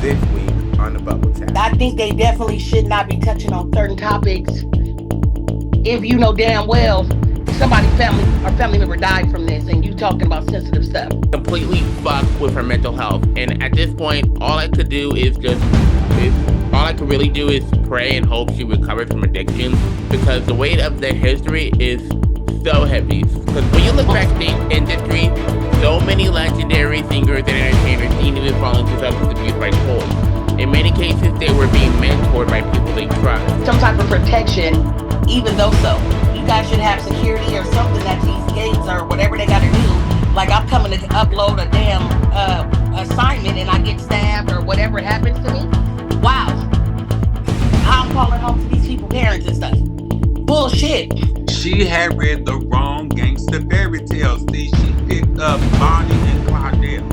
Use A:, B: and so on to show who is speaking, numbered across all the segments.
A: this week on the Bubble Tap.
B: I think they definitely should not be touching on certain topics if you know damn well somebody family member died from this and you talking about sensitive stuff.
C: Completely fucked with her mental health. And at this point, all I could really do is pray and hope she recovers from addiction because the weight of the history is so heavy. Because when you look back at the industry, so many legendary singers and entertainers seem to be falling into substance abuse by choice. In many cases, they were being mentored by people they trust.
B: Some type of protection, even though so. You guys should have security or something at these gates or whatever they gotta do. Like I'm coming to upload a damn assignment and I get stabbed or whatever happens to me. Wow. I'm calling home to these people's parents and stuff. Bullshit.
D: She had read the wrong gangster fairy tales. See, she picked up Bonnie and Claudine.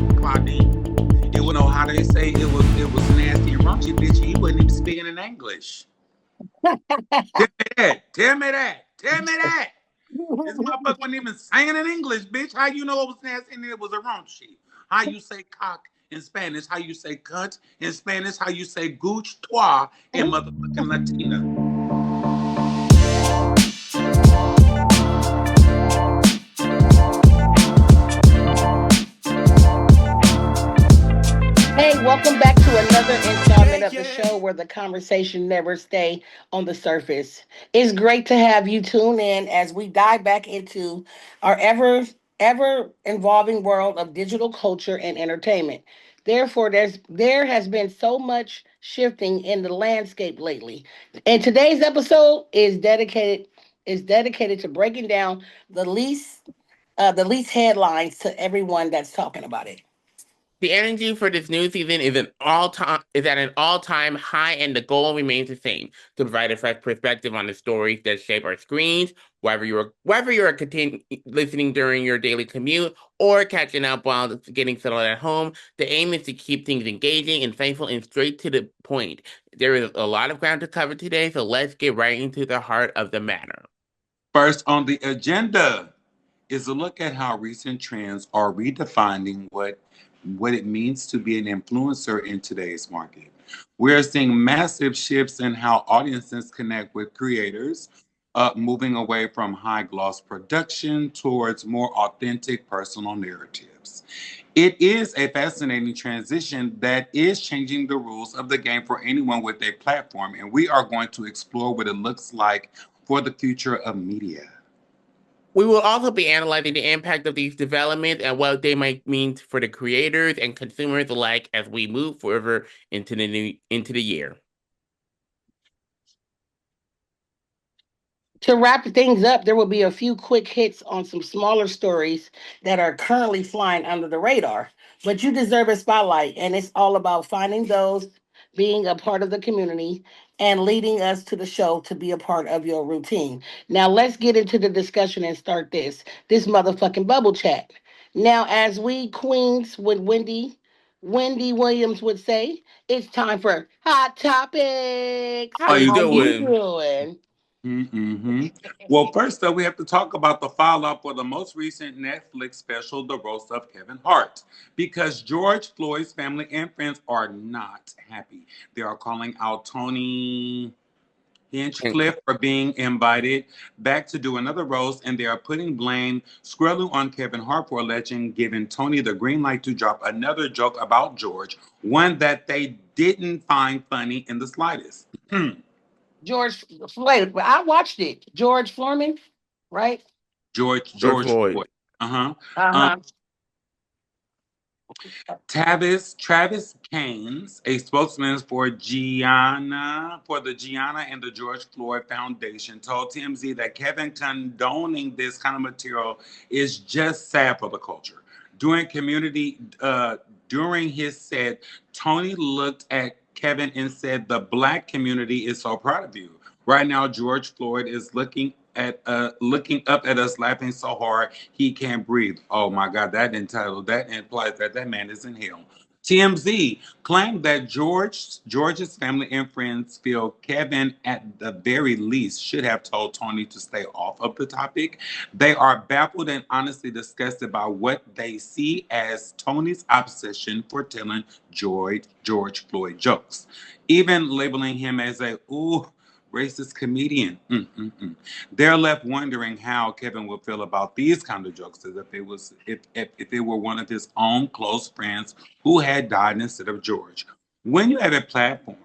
D: You know how they say it was nasty and raunchy, bitch. He wasn't even speaking in English. Tell me that. Tell me that. Tell me that. This motherfucker wasn't even saying in English, bitch. How you know it was nasty and it was a raunchy? How you say cock in Spanish? How you say cunt in Spanish? How you say gooch toi in motherfucking Latina?
B: Hey, welcome back to another installment of the show where the conversation never stay on the surface. It's great to have you tune in as we dive back into our ever evolving world of digital culture and entertainment. Therefore, there has been so much shifting in the landscape lately. And today's episode is dedicated to breaking down the least headlines to everyone that's talking about it.
C: The energy for this new season is at an all-time high, and the goal remains the same: to provide a fresh perspective on the stories that shape our screens, whether you're listening during your daily commute or catching up while getting settled at home. The aim is to keep things engaging, insightful, and straight to the point. There is a lot of ground to cover today, so let's get right into the heart of the matter.
D: First on the agenda is a look at how recent trends are redefining what it means to be an influencer in today's market. We're seeing massive shifts in how audiences connect with creators, moving away from high gloss production towards more authentic personal narratives. It is a fascinating transition that is changing the rules of the game for anyone with a platform, and we are going to explore what it looks like for the future of media.
C: We will also be analyzing the impact of these developments and what they might mean for the creators and consumers alike as we move further into the year.
B: To wrap things up, there will be a few quick hits on some smaller stories that are currently flying under the radar. But you deserve a spotlight, and it's all about finding those, being a part of the community, and leading us to the show to be a part of your routine. Now, let's get into the discussion and start this motherfucking bubble chat. Now, as we queens with Wendy Williams would say, it's time for hot topics.
C: How
D: How
C: you
D: you
B: How
D: doing?
B: you
C: doing?
B: doing?
D: Mm-hmm. Well, first up, we have to talk about the follow-up for the most recent Netflix special, The Roast of Kevin Hart, because George Floyd's family and friends are not happy. They are calling out Tony Hinchcliffe for being invited back to do another roast, and they are putting blame squarely on Kevin Hart for alleging giving Tony the green light to drop another joke about George, one that they didn't find funny in the slightest.
B: George Floyd. I watched it. George Foreman, right?
C: George
D: George
C: Floyd.
D: Floyd. Uh-huh.
B: Uh
D: Um,
B: huh.
D: Travis Kanes, a spokesman for the Gianna and the George Floyd Foundation, told TMZ that Kevin condoning this kind of material is just sad for the culture. During his set, Tony looked at Kevin and said, "The black community is so proud of you. Right now, George Floyd is looking up at us, laughing so hard he can't breathe." Oh my God, that implies that man is in hell. TMZ claimed that George's family and friends feel Kevin, at the very least, should have told Tony to stay off of the topic. They are baffled and honestly disgusted by what they see as Tony's obsession for telling George Floyd jokes, even labeling him as a racist comedian. They're left wondering how Kevin would feel about these kind of jokes, as if it were one of his own close friends who had died instead of George. When you have a platform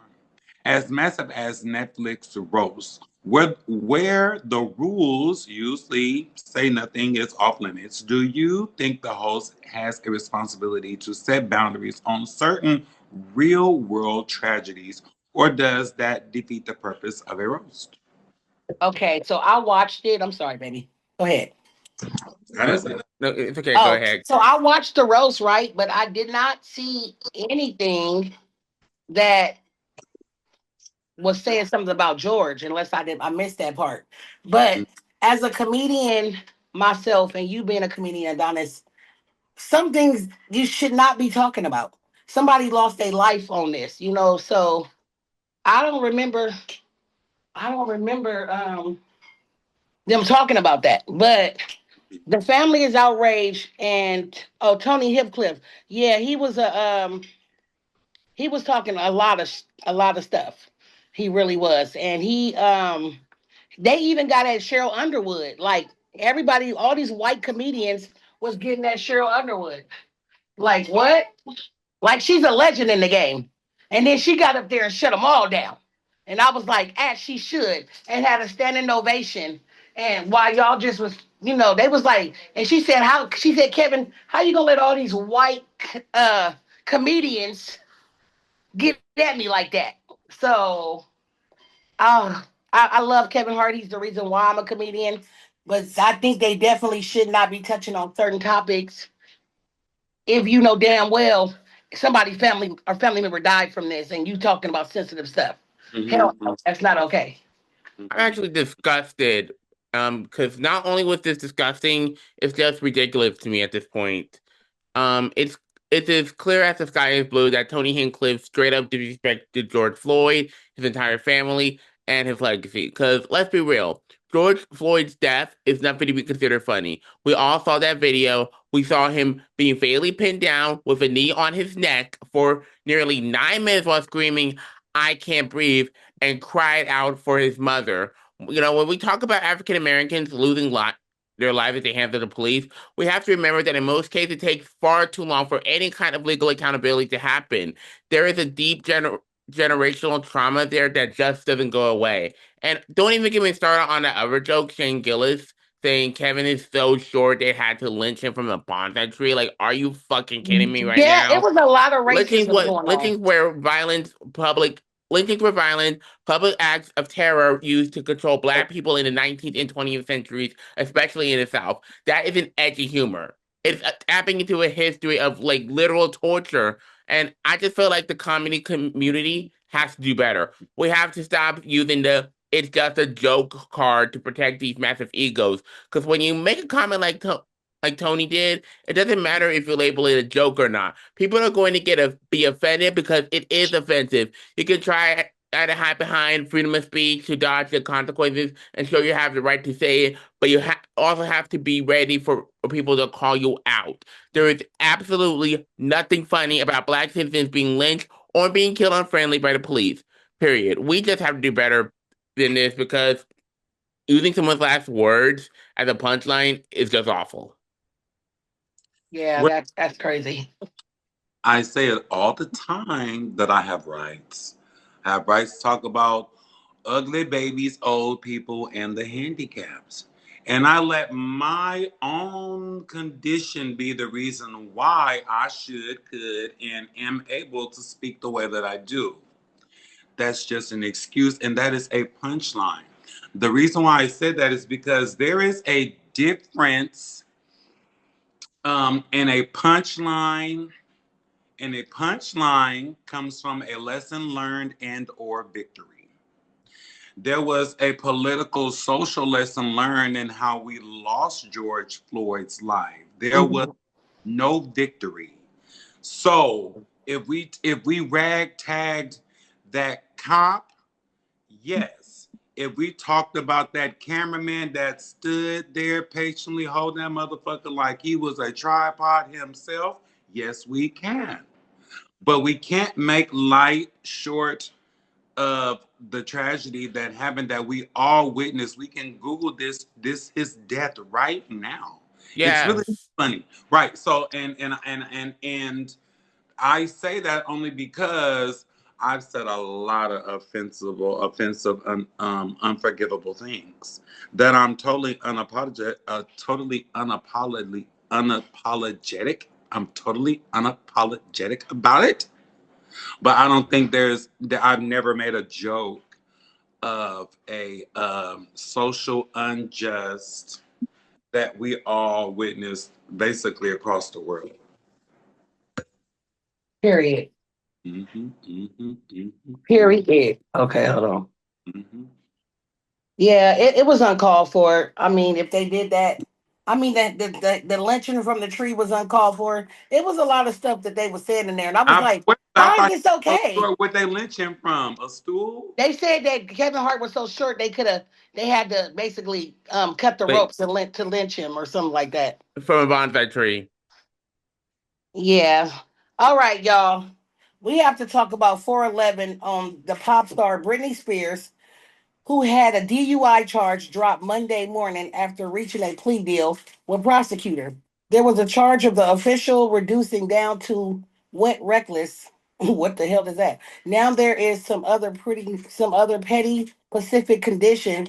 D: as massive as Netflix roasts, where the rules usually say nothing is off limits, do you think the host has a responsibility to set boundaries on certain real world tragedies, or does that defeat the purpose of a roast?
B: Okay, so I watched it. I'm sorry, baby. Go ahead.
D: I
C: No,
D: didn't say that.
C: no, it's okay. Go
B: Oh,
C: ahead.
B: so I watched the roast, right? But I did not see anything that was saying something about George, unless I missed that part. But as a comedian myself, and you being a comedian, Adonis, some things you should not be talking about. Somebody lost their life on this, So I don't remember. I don't remember them talking about that. But the family is outraged, and Tony Hipcliffe, yeah, he was talking a lot of stuff. He really was, and they even got at Cheryl Underwood. Like everybody, all these white comedians was getting at Cheryl Underwood. Like what? Like she's a legend in the game. And then she got up there and shut them all down. And I was like, as she should, and had a standing ovation. And while y'all just was, they was like, and she said, Kevin, how you gonna let all these white comedians get at me like that? So I love Kevin Hart. He's the reason why I'm a comedian. But I think they definitely should not be touching on certain topics if you know damn well somebody family or family member died from this and you talking about sensitive stuff. Hell
D: Mm-hmm.
B: no, that's not okay.
C: I'm actually disgusted. Because not only was this disgusting, it's just ridiculous to me at this point. It's as clear as the sky is blue that Tony Hinchcliffe straight up disrespected George Floyd, his entire family, and his legacy. Because let's be real, George Floyd's death is nothing to be considered funny. We all saw that video. We saw him being fatally pinned down with a knee on his neck for nearly 9 minutes while screaming, "I can't breathe," and cried out for his mother. When we talk about African Americans losing their lives at the hands of the police, we have to remember that in most cases, it takes far too long for any kind of legal accountability to happen. There is a deep generational trauma there that just doesn't go away. And don't even get me started on that other joke, Shane Gillis saying Kevin is so short they had to lynch him from a bonsai tree. Like, are you fucking kidding me right
B: Yeah, it
C: now?
B: was a lot of
C: Lynchings
B: racism
C: what
B: going on.
C: lynchings were violence, public lynchings were violent, public acts of terror used to control black people in the 19th and 20th centuries, especially in the South. That isn't edgy humor. It's tapping into a history of like literal torture. And I just feel like the comedy community has to do better. We have to stop using the "it's just a joke" card to protect these massive egos. Because when you make a comment like Tony did, it doesn't matter if you label it a joke or not. People are going to be offended because it is offensive. You can try to hide behind freedom of speech to dodge the consequences and show you have the right to say it, but you also have to be ready for people to call you out. There is absolutely nothing funny about black citizens being lynched or being killed unfriendly by the police. Period. We just have to do better than this because using someone's last words as a punchline is just awful.
B: Yeah,
D: Well,
B: that's crazy.
D: I say it all the time that I have rights. I have rights to talk about ugly babies, old people, and the handicaps. And I let my own condition be the reason why I should, could, and am able to speak the way that I do. That's just an excuse, and that is a punchline. The reason why I said that is because there is a difference in a punchline, and a punchline comes from a lesson learned and or victory. There was a political social lesson learned in how we lost George Floyd's life. There was
B: Mhm.
D: no victory. So if we ragtagged that cop, yes. If we talked about that cameraman that stood there patiently holding that motherfucker like he was a tripod himself, yes, we can. But we can't make light short of the tragedy that happened that we all witnessed. We can Google this his death right now. It's really
C: Yes.
D: funny, right? So and I say that only because I've said a lot of offensive, unforgivable things that I'm unapologetic. I'm totally unapologetic about it. But I don't think I've never made a joke of a social unjust that we all witnessed basically across the world.
B: Period.
D: Mm-hmm, mm-hmm, mm-hmm,
B: Period. Okay, hold on.
D: mm-hmm.
B: Yeah, it was uncalled for. I mean, if they did that, I mean that the lynching from the tree was uncalled for. It was a lot of stuff that they were saying in there, and I was like,
D: I
B: how is
D: thought
B: this
D: you were so
B: okay?
D: sure what they lynch him from a stool.
B: They said that Kevin Hart was so short they had to basically cut the
C: Like
B: ropes and lynch him or something like that.
C: from a bonsai tree.
B: Yeah. All right, y'all. We have to talk about 411 on the pop star Britney Spears, who had a DUI charge dropped Monday morning after reaching a plea deal with prosecutor. There was a charge of the official reducing down to went reckless. What the hell is that? Now there is some other petty specific conditions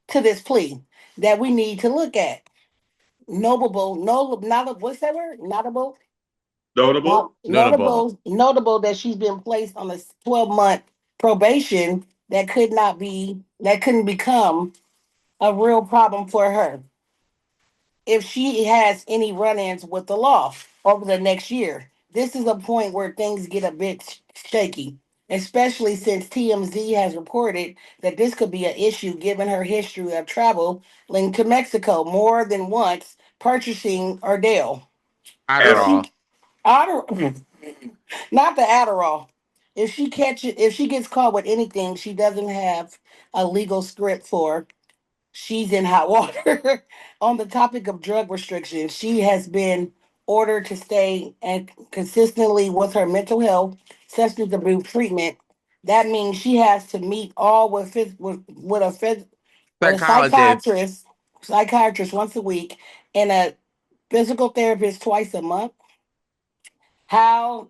B: to this plea that we need to look at. What's that word?
D: Notable.
C: Notable.
B: Notable that she's been placed on a 12-month probation that couldn't become a real problem for her if she has any run-ins with the law over the next year. This is a point where things get a bit shaky, especially since TMZ has reported that this could be an issue given her history of travel linked to Mexico more than once purchasing Ardell. If she
C: Adderall.
B: Adder- not the Adderall. If she gets caught with anything she doesn't have a legal script for, she's in hot water. On the topic of drug restrictions, she has been ordered to stay and consistently with her mental health substance abuse treatment. That means she has to meet all with a
C: Psychologist.
B: psychiatrist once a week and a physical therapist twice a month. How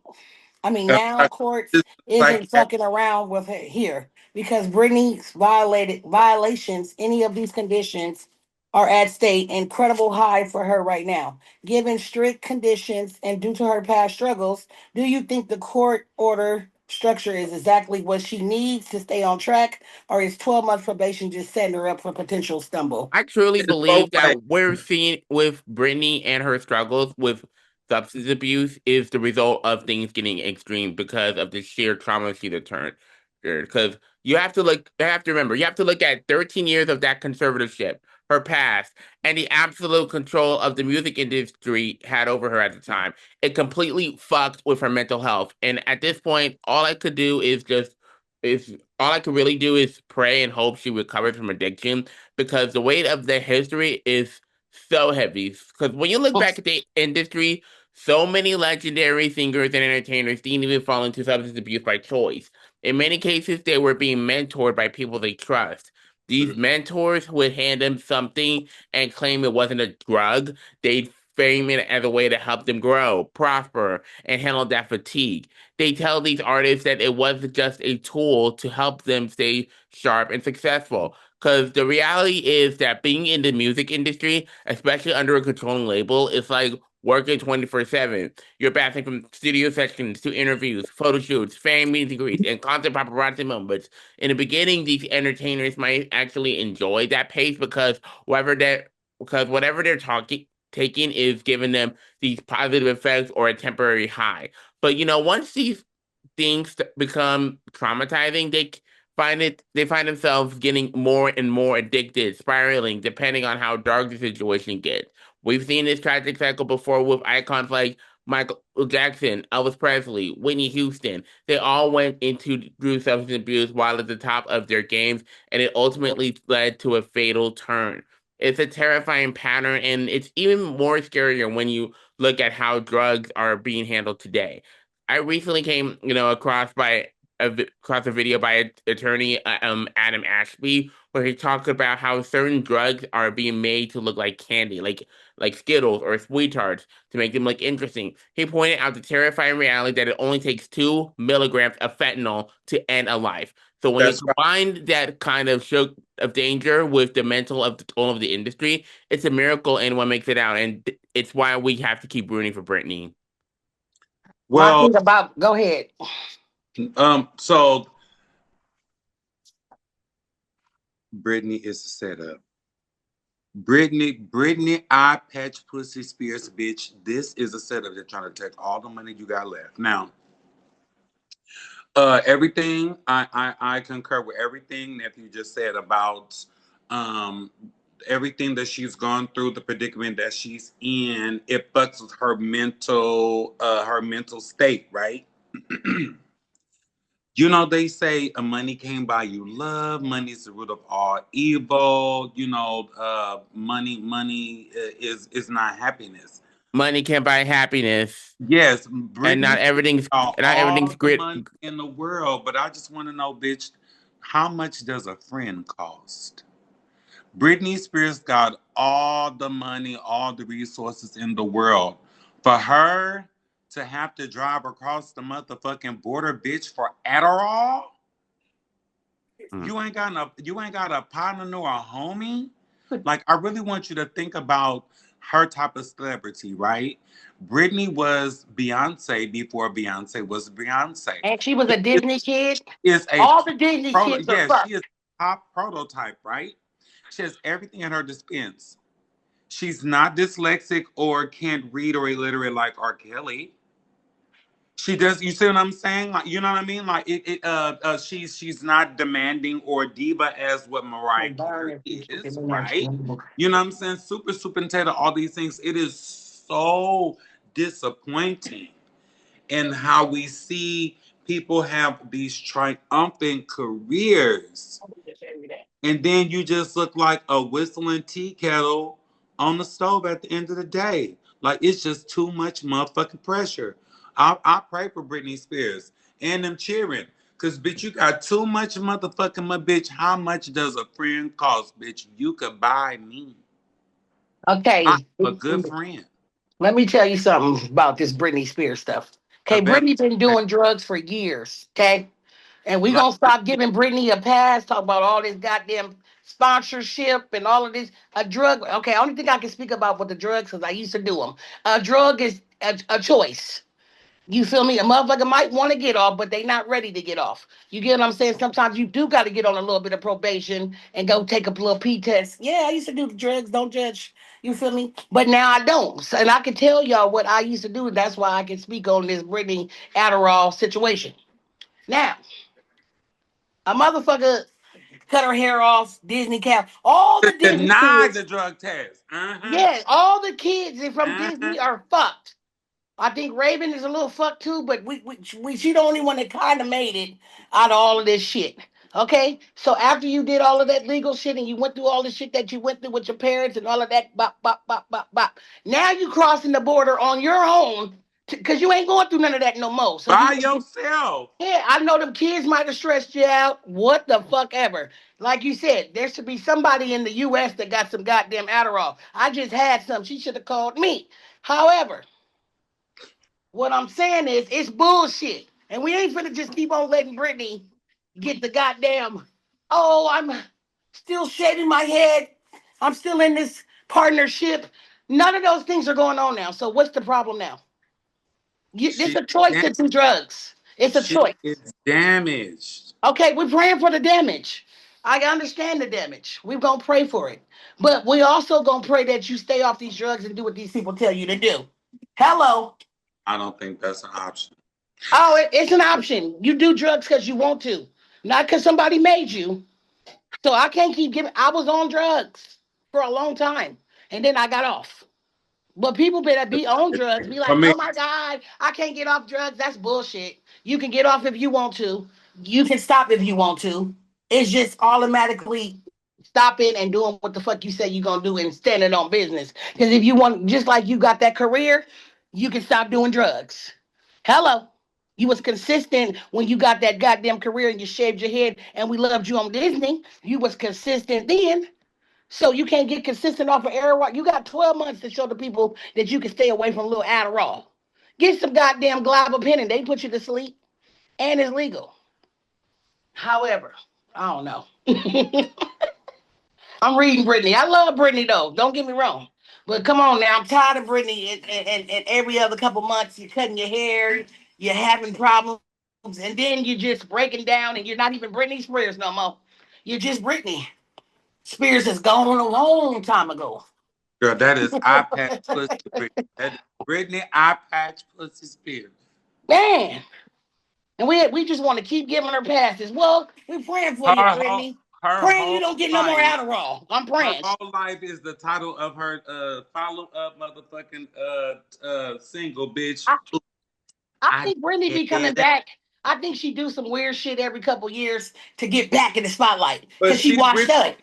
B: now courts
D: Like
B: isn't fucking around with it here because Brittany's violations, any of these conditions are at stake incredible high for her right now. Given strict conditions and due to her past struggles, do you think the court order structure is exactly what she needs to stay on track, or is 12 months probation just setting her up for potential stumble?
C: I truly
D: it's both
C: believe
D: ways.
C: that we're seeing with Britney and her struggles with substance abuse is the result of things getting extreme because of the sheer trauma she returned. Because you have to remember, you have to look at 13 years of that conservatorship, her past, and the absolute control of the music industry had over her at the time. It completely fucked with her mental health. And at this point, all I could really do is pray and hope she recovers from addiction because the weight of the history is so heavy. Because when you look back at the industry, so many legendary singers and entertainers didn't even fall into substance abuse by choice. In many cases, they were being mentored by people they trust. These mentors would hand them something and claim it wasn't a drug. They'd frame it as a way to help them grow, prosper, and handle that fatigue. They tell these artists that it wasn't just a tool to help them stay sharp and successful. Because the reality is that being in the music industry, especially under a controlling label, is like working 24/7. You're bouncing from studio sessions to interviews, photo shoots, fan meet and greets, and constant paparazzi moments. In the beginning, these entertainers might actually enjoy that pace because whatever they're taking is giving them these positive effects or a temporary high. But once these things become traumatizing, they find themselves getting more and more addicted, spiraling, depending on how dark the situation gets. We've seen this tragic cycle before with icons like Michael Jackson, Elvis Presley, Whitney Houston. They all went into through substance abuse while at the top of their games, and it ultimately led to a fatal turn. It's a terrifying pattern, and it's even more scarier when you look at how drugs are being handled today. I recently came, across a video by attorney Adam Ashby, where he talks about how certain drugs are being made to look like candy, like Skittles or Sweet Tarts, to make them look interesting. He pointed out the terrifying reality that it only takes 2 milligrams of fentanyl to end a life. So when you
D: That's right.
C: combine that kind of show of danger with the mental of the toll of the industry, it's a miracle anyone makes it out, and it's why we have to keep rooting for Britney.
B: My
D: Well,
B: thing about go ahead.
D: so Britney is a setup. Britney, eye patch, pussy, Spears, bitch. This is a setup. They're trying to take all the money you got left. Now, everything I concur with everything nephew just said about um everything that she's gone through, the predicament that she's in. It fucks with her mental state, right? You know, they say money can't buy you love. Money is the root of all evil. You know, money is not happiness.
C: Money can't buy happiness,
D: Yes,
C: and
D: Brittany got
C: not everything's
D: all the
C: great.
D: money in the world, but I just want to know, bitch, how much does a friend cost? Britney Spears got all the money, all the resources in the world. For her to have to drive across the motherfucking border, bitch, for Adderall, you ain't got a partner nor a homie. Like, I really want you to think about her type of celebrity, right? Britney was Beyonce before Beyonce was Beyonce.
B: And she was
D: She
B: a Disney kid.
D: is a
B: All the Disney kids are
D: yes, she
B: fucked.
D: is a top prototype, right? She has everything at her dispense. She's not dyslexic or can't read or illiterate like R. Kelly. She does. You see what I'm saying? Like, you know what I mean? Like, she's not demanding or diva as what
B: They
D: Mariah
B: burn
D: Carey
B: if you put
D: is,
B: them in there.
D: right? You know what I'm saying? Super entitled. All these things. It is so disappointing in how we see people have these triumphant careers, and then you just look like a whistling tea kettle on the stove at the end of the day. Like, it's just too much motherfucking pressure. I pray for Britney Spears and them cheering. Cause bitch, you got too much motherfucking my bitch. How much does a friend cost, bitch? You could buy me. I'm
B: Okay,
D: a good friend.
B: let me tell you something about this Britney Spears stuff.
D: I
B: Okay,
D: bet.
B: Britney been doing drugs for years. Okay, and we
D: Like,
B: gonna stop giving Britney a pass. Talk about all this goddamn sponsorship and all of this. A drug. Okay, only thing I can speak about with the drugs because I used to do them. A drug is a choice. You feel me? A motherfucker might want to get off, but they not ready to get off. You get what I'm saying? Sometimes you do got to get on a little bit of probation and go take a little P test. Yeah, I used to do the drugs. Don't judge. You feel me? But now I don't. So, and I can tell y'all what I used to do. That's why I can speak on this Britney Adderall situation. Now, a motherfucker cut her hair off, Disney cap, all the Disney
D: deny the
B: kids.
D: drug test. Uh-huh.
B: Yeah, all the kids from
D: Uh-huh.
B: Disney are fucked. I think Raven is a little fucked too, but she the only one that kind of made it out of all of this shit. Okay, so after you did all of that legal shit and you went through all the shit that you went through with your parents and all of that, bop bop bop bop bop. Now you crossing the border on your own because you ain't going through none of that no more. So
D: By
B: you,
D: yourself.
B: yeah, I know them kids might have stressed you out. What the fuck ever. Like you said, there should be somebody in the U.S. that got some goddamn Adderall. I just had some. She should have called me. However, what I'm saying is, it's bullshit. And we ain't finna just keep on letting Britney get the goddamn, oh, I'm still shaving my head. I'm still in this partnership. None of those things are going on now. So what's the problem now? It's
D: She
B: a choice to do drugs. It's a
D: She
B: choice.
D: is damaged.
B: Okay, we're praying for the damage. I understand the damage. We're gonna pray for it. But we also gonna pray that you stay off these drugs and do what these people tell you to do. Hello.
D: I don't think that's an option.
B: Oh, it's an option. You do drugs because you want to, not because somebody made you. So I can't keep giving. I was on drugs for a long time, and then I got off. But people better be on drugs, be
D: For
B: like,
D: me,
B: oh my God, I can't get off drugs. That's bullshit. You can get off if you want to. You can stop if you want to. It's just automatically stopping and doing what the fuck you say you're gonna do and standing on business. Because if you want, just like you got that career, you can stop doing drugs. Hello. You was consistent when you got that goddamn career and you shaved your head and we loved you on Disney. You was consistent then. So you can't get consistent off of Adderall. You got 12 months to show the people that you can stay away from a little Adderall. Get some goddamn gabapentin. They put you to sleep and it's legal. However, I don't know. I'm reading Britney. I love Britney though. Don't get me wrong. But come on now, I'm tired of Britney. And every other couple months, you're cutting your hair, you're having problems, and then you're just breaking down, and you're not even Britney Spears no more. You're just Britney. Spears is gone a long time ago.
D: girl, that is eye patch pussy Britney. That is Britney eye patch pussy Spears.
B: Man. And we just want to keep giving her passes. Well, we're praying for you,
D: Her whole
B: Brittany.
D: her
B: Praying you
D: whole
B: don't get no more
D: life,
B: Adderall. I'm
D: her
B: praying.
D: whole life is the title of her follow up motherfucking single, bitch.
B: I, I
D: I
B: think Brittany be coming
D: did it.
B: back. I think she do some weird shit every couple years to get back in the spotlight
D: But
B: because she
D: she's
B: washed
D: rich,
B: up.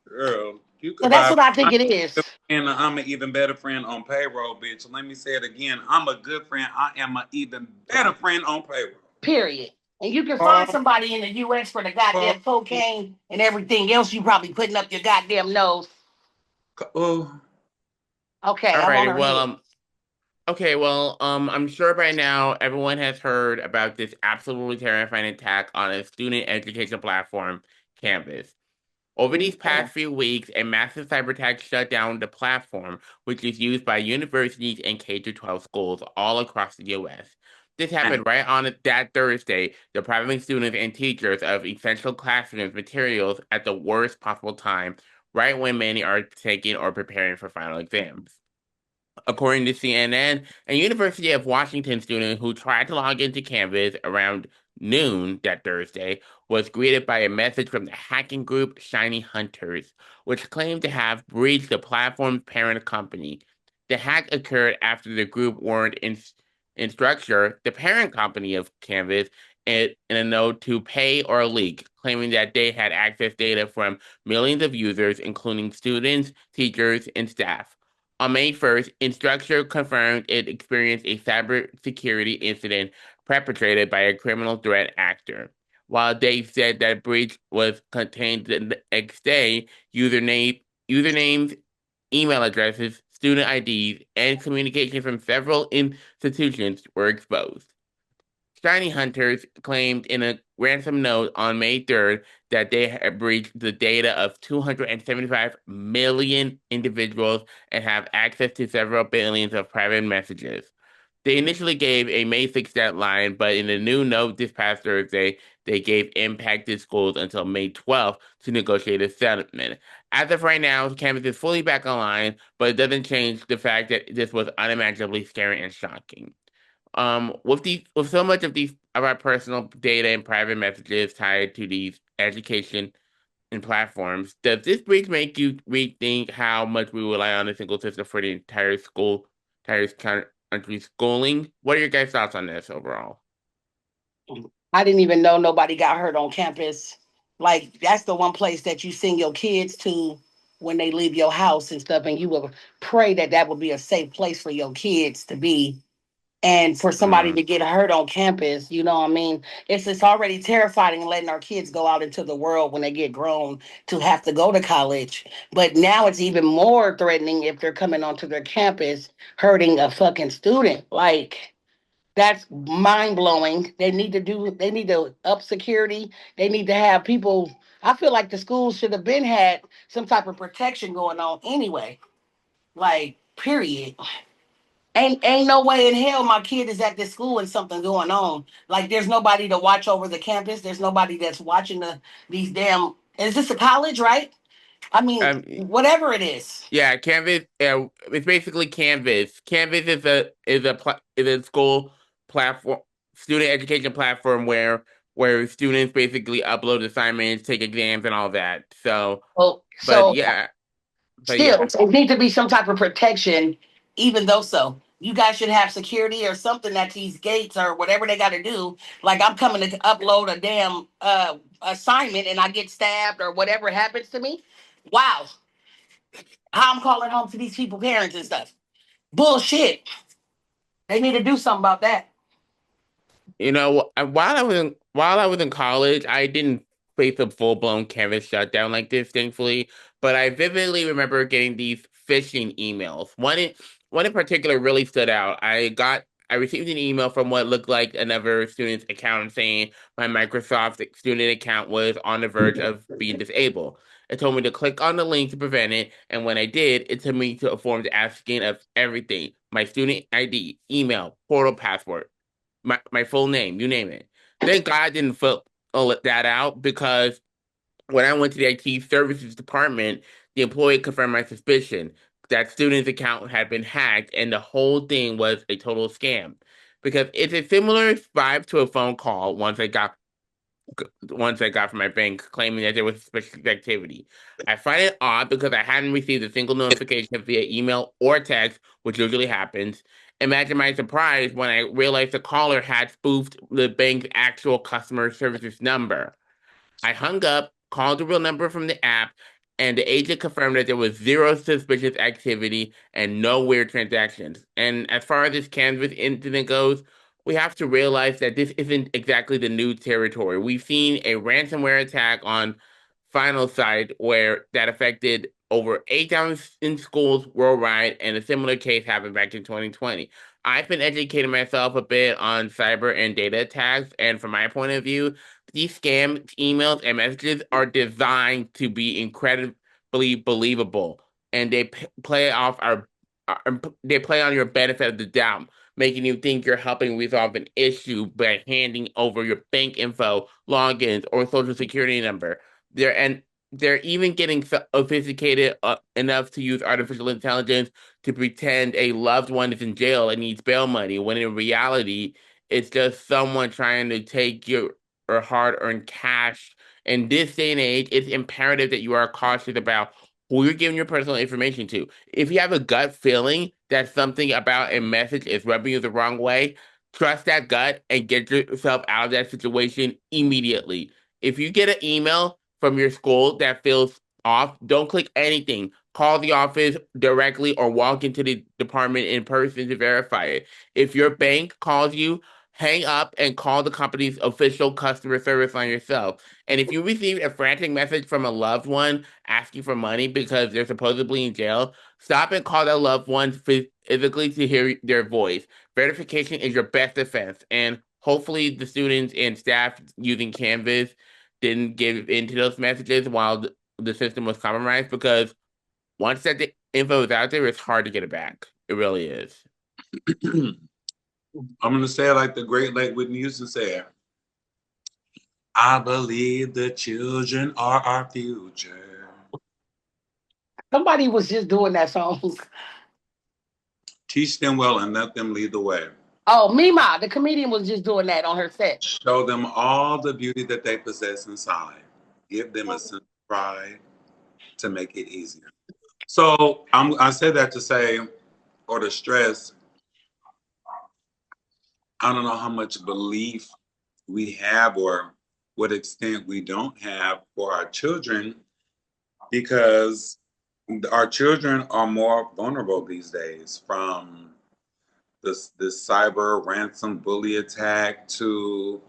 D: girl. You
B: So
D: could
B: that's
D: buy
B: what I think it is.
D: and I'm an even better friend on payroll, bitch. Let me say it again. I'm a good friend. I am an even better friend on payroll.
B: Period. And you can find
D: Oh,
B: somebody in the U.S. for the
D: oh,
B: goddamn cocaine and everything else you probably putting up your goddamn nose.
D: oh.
B: Okay,
C: All
B: I'm on
C: righty.
B: her head.
C: I'm sure by now everyone has heard about this absolutely terrifying attack on a student education platform, Canvas. Over these
B: Yeah.
C: past few weeks, a massive cyber attack shut down the platform, which is used by universities and K-12 schools all across the U.S. This happened right on that Thursday, depriving students and teachers of essential classroom materials at the worst possible time, right when many are taking or preparing for final exams. According to CNN, a University of Washington student who tried to log into Canvas around noon that Thursday was greeted by a message from the hacking group Shiny Hunters, which claimed to have breached the platform's parent company. The hack occurred after the group warned Instructure, the parent company of Canvas, in a note to pay or leak, claiming that they had access data from millions of users, including students, teachers, and staff. On May 1st, Instructure confirmed it experienced a cybersecurity incident perpetrated by a criminal threat actor. While they said that breach was contained the next day, usernames, email addresses, student IDs, and communication from several institutions were exposed. Shiny Hunters claimed in a ransom note on May 3rd that they had breached the data of 275 million individuals and have access to several billions of private messages. They initially gave a May 6th deadline, but in a new note this past Thursday, they gave impacted schools until May 12th to negotiate a settlement. As of right now, Canvas is fully back online, but it doesn't change the fact that this was unimaginably scary and shocking. With so much of our personal data and private messages tied to these education and platforms, does this breach make you rethink how much we rely on a single system for the entire country schooling? What are your guys' thoughts on this overall?
B: I didn't even know nobody got hurt on campus. Like that's the one place that you send your kids to when they leave your house and stuff, and you will pray that that would be a safe place for your kids to be. And for somebody
C: Mm.
B: to get hurt on campus, you know what I mean? It's already terrifying letting our kids go out into the world when they get grown to have to go to college. But now it's even more threatening if they're coming onto their campus hurting a fucking student. Like that's mind blowing. They need to up security. They need to have people. I feel like the schools should have been had some type of protection going on anyway. Like, period. Ain't no way in hell my kid is at this school and something going on. Like there's nobody to watch over the campus. There's nobody that's watching these damn is this a college, right? I mean,
C: Um,
B: whatever it is.
C: yeah, Canvas. It's basically Canvas. Canvas is a school platform, student education platform where students basically upload assignments, take exams, and all that. So,
B: Well,
C: but
B: so
C: yeah, but
B: still
C: yeah.
B: it needs to be some type of protection even though so. You guys should have security or something at these gates or whatever they got to do. Like I'm coming to upload a damn assignment and I get stabbed or whatever happens to me. Wow, how I'm calling home to these people, parents and stuff. Bullshit. They need to do something about that.
C: You know, while I was in college, I didn't face a full blown campus shutdown like this, thankfully. But I vividly remember getting these phishing emails. One in particular really stood out. I received an email from what looked like another student's account saying my Microsoft student account was on the verge of being disabled. It told me to click on the link to prevent it, and when I did, it took me to a form asking of everything: my student ID, email, portal password, my full name, you name it. Thank God I didn't fill all that out because when I went to the IT services department, the employee confirmed my suspicion that student's account had been hacked and the whole thing was a total scam. Because it's a similar vibe to a phone call once I got from my bank claiming that there was suspicious activity. I find it odd because I hadn't received a single notification via email or text, which usually happens. Imagine my surprise when I realized the caller had spoofed the bank's actual customer services number. I hung up, called the real number from the app, and the agent confirmed that there was zero suspicious activity and no weird transactions. And as far as this Canvas incident goes, we have to realize that this isn't exactly the new territory. We've seen a ransomware attack on Final Site where that affected over 8,000 schools worldwide, and a similar case happened back in 2020. I've been educating myself a bit on cyber and data attacks, and from my point of view, these scam emails and messages are designed to be incredibly believable, and play off they play on your benefit of the doubt, making you think you're helping resolve an issue by handing over your bank info, logins, or social security number. They're even getting sophisticated enough to use artificial intelligence to pretend a loved one is in jail and needs bail money, when in reality, it's just someone trying to take your or hard-earned cash. In this day and age, it's imperative that you are cautious about who you're giving your personal information to. If you have a gut feeling that something about a message is rubbing you the wrong way, trust that gut and get yourself out of that situation immediately. If you get an email from your school that feels off, don't click anything. Call the office directly or walk into the department in person to verify it. If your bank calls you, hang up and call the company's official customer service line yourself. And if you receive a frantic message from a loved one asking for money because they're supposedly in jail, stop and call that loved one physically to hear their voice. Verification is your best defense. And hopefully, the students and staff using Canvas didn't give into those messages while the system was compromised, because once that info is out there, it's hard to get it back. It really is.
D: I'm going to say it like the great late Whitney Houston said. I believe the children are our future.
B: Somebody was just doing that song.
D: Teach them well and let them lead the way.
B: Oh, Mima, the comedian, was just doing that on her set.
D: Show them all the beauty that they possess inside. Give them a sense of pride to make it easier. So I said that to say, or to stress, I don't know how much belief we have or what extent we don't have for our children, because our children are more vulnerable these days, from this cyber ransom bully attack to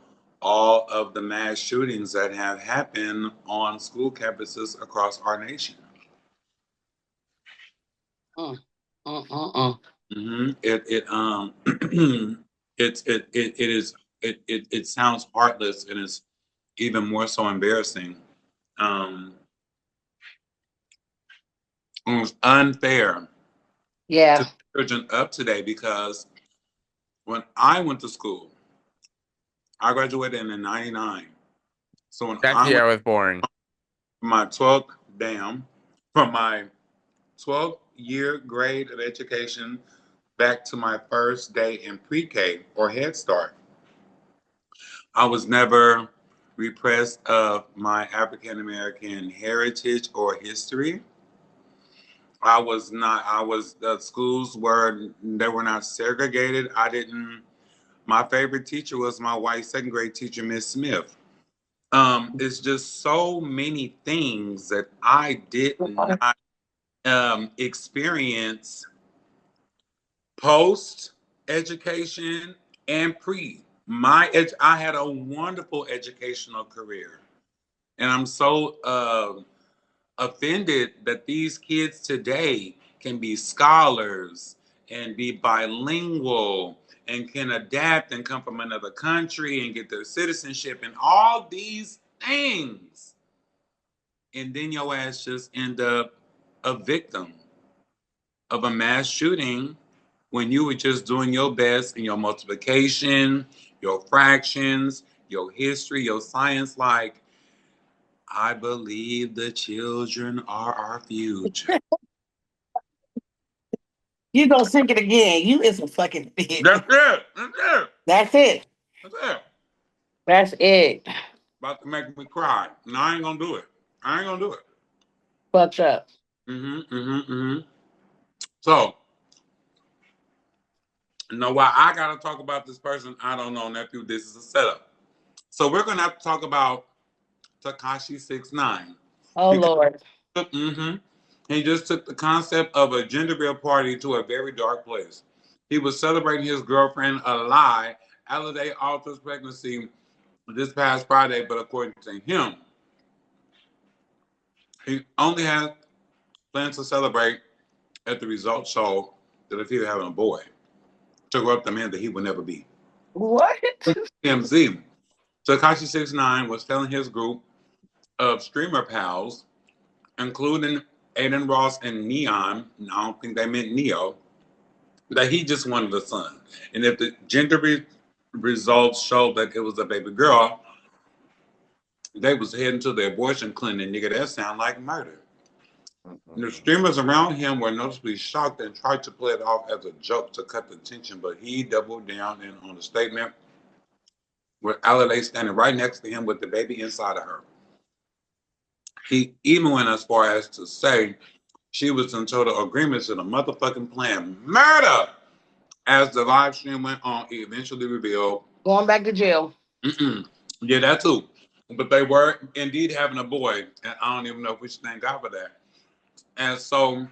D: all of the mass shootings that have happened on school campuses across our nation. Mm-hmm. It sounds heartless, and it's even more so embarrassing. It was unfair
B: Yeah.
D: to children up today, because when I went to school, I graduated in '99. So when
C: That's the year I was born.
D: my 12th from my 12th year grade of education back to my first day in pre-K or Head Start, I was never repressed of my African American heritage or history. I was not. The schools they were not segregated. I didn't. My favorite teacher was my white second grade teacher, Miss Smith. It's just so many things that I did not experience post education and pre. I had a wonderful educational career, and I'm so offended that these kids today can be scholars and be bilingual and can adapt and come from another country and get their citizenship and all these things. And then your ass just end up a victim of a mass shooting when you were just doing your best in your multiplication, your fractions, your history, your science. Like, I believe the children are our future.
B: You gonna sing it again. You is a fucking bitch.
D: That's it. That's it.
B: That's it.
D: That's it.
B: That's it.
D: About to make me cry. No, I ain't gonna do it. I ain't gonna do it.
B: Fucked up.
D: So, you know why I gotta talk about this person? I don't know, nephew. This is a setup. So we're gonna have to talk about Tekashi 6ix9ine.
B: Oh Lord.
D: He just took the concept of a gender reveal party to a very dark place. He was celebrating his girlfriend, a lie, Alade Alta's pregnancy this past Friday, but according to him, he only had plans to celebrate at the results show that if he were having a boy, to grow up the man that he would never be.
B: What?
D: TMZ. Tekashi 6ix9ine was telling his group of streamer pals, including Aiden Ross and Neon, I don't think they meant Neo, that he just wanted a son. And if the gender results showed that it was a baby girl, they was heading to the abortion clinic. Nigga, that sound like murder. The streamers around him were noticeably shocked and tried to play it off as a joke to cut the tension, but he doubled down and on a statement with Alade standing right next to him with the baby inside of her. He even went as far as to say she was in total agreement to the motherfucking plan. Murder! As the live stream went on, he eventually revealed.
B: Going back to jail.
D: Yeah, that too. But they were indeed having a boy, and I don't even know if we should thank God for that. And so,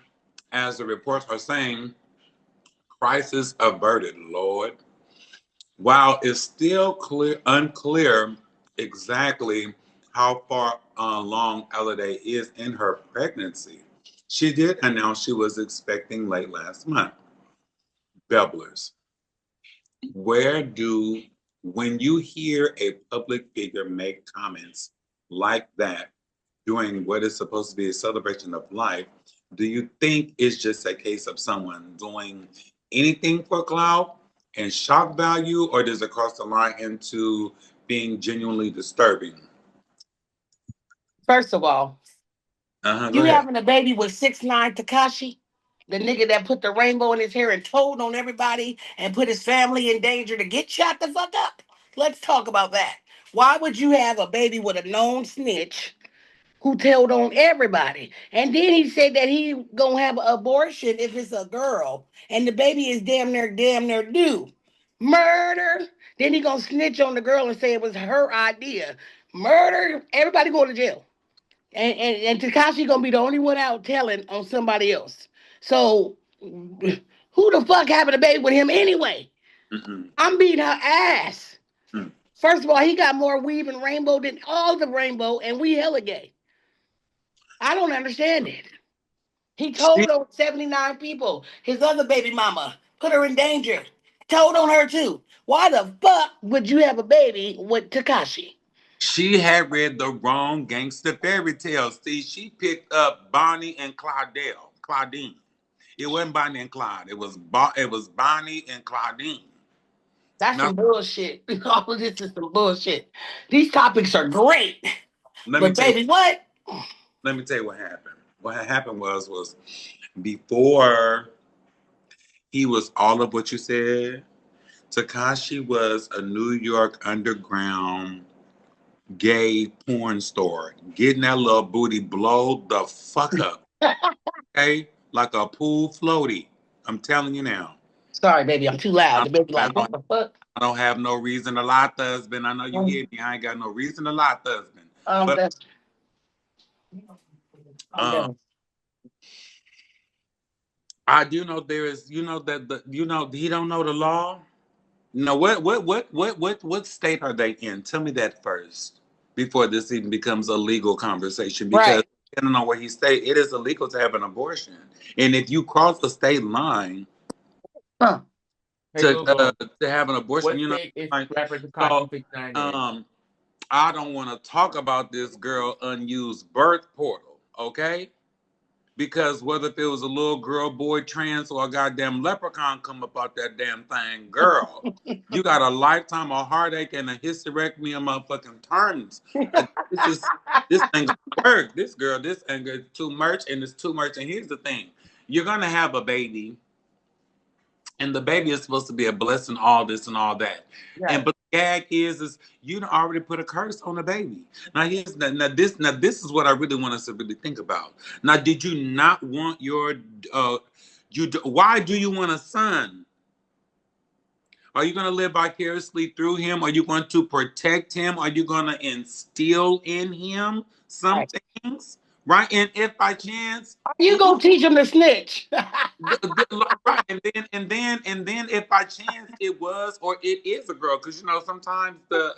D: as the reports are saying, crisis averted, Lord. While it's still unclear exactly how far along Alade is in her pregnancy, she did announce she was expecting late last month. Bebblers, when you hear a public figure make comments like that during what is supposed to be a celebration of life, do you think it's just a case of someone doing anything for clout and shock value, or does it cross the line into being genuinely disturbing?
B: First of all,
D: Go
B: you
D: ahead.
B: having a baby with 6ix9ine Tekashi, the nigga that put the rainbow in his hair and told on everybody and put his family in danger to get shot the fuck up. Let's talk about that. Why would you have a baby with a known snitch who told on everybody? And then he said that he gonna have an abortion if it's a girl, and the baby is damn near due. Murder. Then he gonna snitch on the girl and say it was her idea. Murder. Everybody going to jail. And Takashi gonna be the only one out telling on somebody else. So who the fuck having a baby with him anyway? I'm beating her ass. First of all, he got more weave and rainbow than all the rainbow, and we hella gay. I don't understand it. He told on 79 people. His other baby mama put her in danger. Told on her too. Why the fuck would you have a baby with Takashi?
D: She had read the wrong gangster fairy tale. See, she picked up Bonnie and Claudine. It wasn't Bonnie and Clyde. It was Bonnie and Claudine.
B: That's
D: Now,
B: some bullshit. All of this is some bullshit. These topics are great. But baby, what?
D: Let me tell you what happened. What happened was before he was all of what you said, Tekashi was a New York underground gay porn star, getting that little booty blow the fuck up. Okay? like a pool floaty. I'm telling you now.
B: Sorry, baby, I'm too loud.
D: I'm,
B: The baby
D: I
B: like, what
D: don't,
B: the fuck?
D: I don't have no reason to lie, husband. I know you
B: Um,
D: hear me. I ain't got no reason to lie, husband.
B: um,
D: But
B: that's, I'm
D: um,
B: done.
D: I do know there is, he don't know the law. No, what state are they in? Tell me that first before this even becomes a legal conversation. Because
B: Right.
D: depending on where he stay, it is illegal to have an abortion. And if you cross the state line
B: Huh.
C: Hey Google,
D: to have an abortion,
C: what state is
D: like
C: rapper
D: so.
C: Tekashi 69 in?
D: Um, I don't want to talk about this girl unused birth portal, okay? Because whether if it was a little girl, boy, trans, or a goddamn leprechaun come up out that damn thing, girl, you got a lifetime of heartache and a hysterectomy of motherfucking turns. This thing gonna work. This girl, this ain't too much, and it's too much. And here's the thing: you're gonna have a baby, and the baby is supposed to be a blessing, all this and all that. And
B: Right.
D: but the gag is you done already put a curse on the baby. Now this is what I really want us to really think about. Now, did you not want your why do you want a son? Are you going to live vicariously through him? Are you going to protect him? Are you going to instill in him some
B: Right.
D: things? Right? And if by chance
B: You gonna teach him to snitch?
D: right, and then if by chance it was or it is a girl, because sometimes the